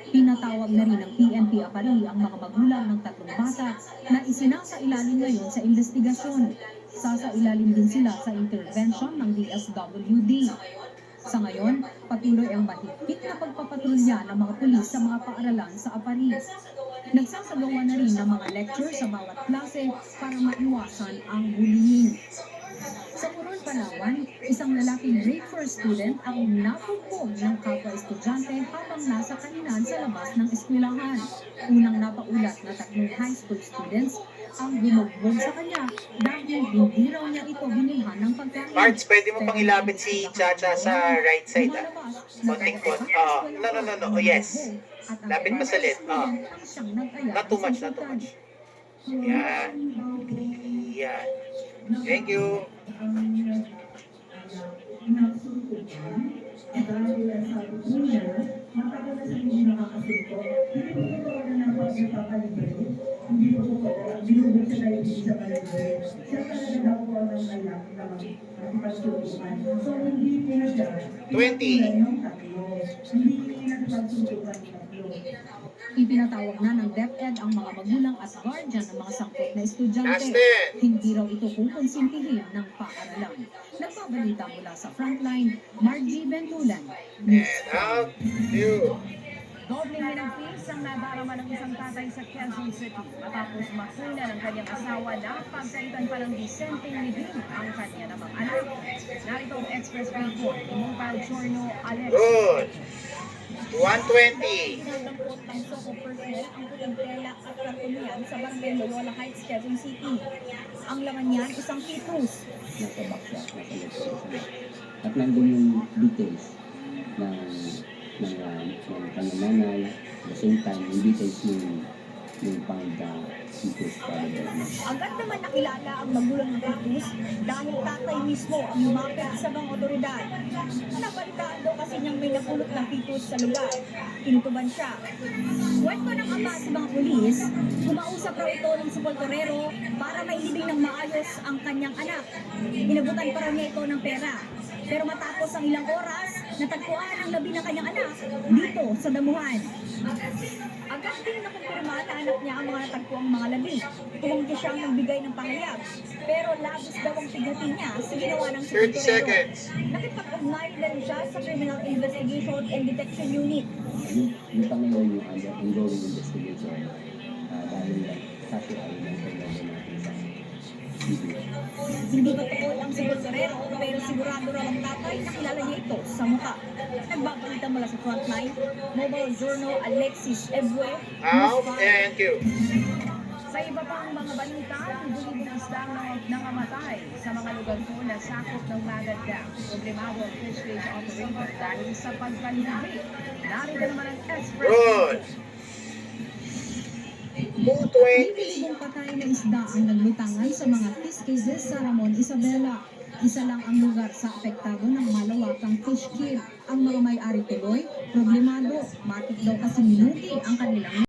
Pinatawag na rin ng PNP Apari ang mga magulang ng 3 bata na isinasailalim ngayon sa investigasyon. Sasailalim din sila sa intervention ng DSWD. Sa ngayon, patuloy ang mahigpit na pagpapatrolya ng mga pulis sa mga paaralan sa Apari. Nagsasagawa na rin ng mga lecture sa bawat klase para maiwasan ang bullying. Sa Coron, Palawan, isang lalaking grade 4 student ang napugbog ng kapwa estudyante habang nasa kainan sa labas ng eskwelahan. Unang napaulat na 3 high school students ang bumugbog sa kanya dahil hindi raw niya ito binilhan ng pagkain. Marts, pwede mo pang ilapit si Chacha sa right side, ah? Konting kon. No. Oh, yes. Lapit pa sa lid. Not too much, not too much. Yan. Yan. Thank you. Ipinatawag na ng DepEd ang mga magulang at guardian ng mga sangkot na estudyante. Justin! Hindi raw ito kukonsintihin ng paaralan. Nagbabalita mula sa Frontline, Margie Bentulan. And out. You. Dobleng minagpis ang nadarama ng isang tatay sa Quezon City matapos makuna ng kanyang asawa na pagkaitan pa ng disenteng libing ang kanya namang anak. Narito ang express report ni Mobile Chorno Alex. Good. 120. Pinagdampot ng Soco personnel ang puting tela at kartunian sa Barangay Loyola Heights, Quezon City. Ang laman niyan, isang Petrus. Nasa box siya, nasa loob siya. At nandun yung details ng kanyang nanay, at the same time, yung details yung pang-fetus para doon. Agad naman nakilala ang magulang ng Petrus dahil tatay mismo ang lumapit sa mga otoridad. Nabalitaan daw kasi niyang may napulot ng Petrus sa lugar. Kinutuban siya. Kwento ng ama sa mga pulis, kumausap raw ito ng supoltorero para mailibing ng maayos ang kanyang anak. Inabutan pa raw niya ito ng pera. Pero matapos ang ilang oras, natagpuan ang labi ng kanyang anak dito sa damuhan. Agad din nakumpirma na anak niya ang mga natagpuang mga labi. Tumanggi siyang nagbigay ng pahayag. Pero labis daw ang tignatin niya sa ginawa ng 30 supoltorero. seconds. Nakipag-ugnay na rin siya sa Criminal Investigation and Detection Unit. Yung Panginoon yung ongoing investigation dahil kaso ay yung paglaban natin sa video. Hindi pa totoo ang supoltorero pero sigurado raw ang tatay na kilala niya ito sa mukha. Nagbabalita mula sa Frontline, Mobile Journal Alexis Ebue. Out and you. Sa iba pang mga balita, bulibong isdang nangamatay sa mga lugar po na sakop ng Magad Dam. Problemado ang fish cage operator dahil sa pagkalibig. Narito naman ang express. Good. 220. Libo-libong patay na isda ang naglutangan sa mga fish cages sa Ramon Isabela. Isa lang ang lugar sa apektado ng malawakang fish kill. Ang mga may-ari tuloy, problemado, matik daw kasi minuti ang kanilang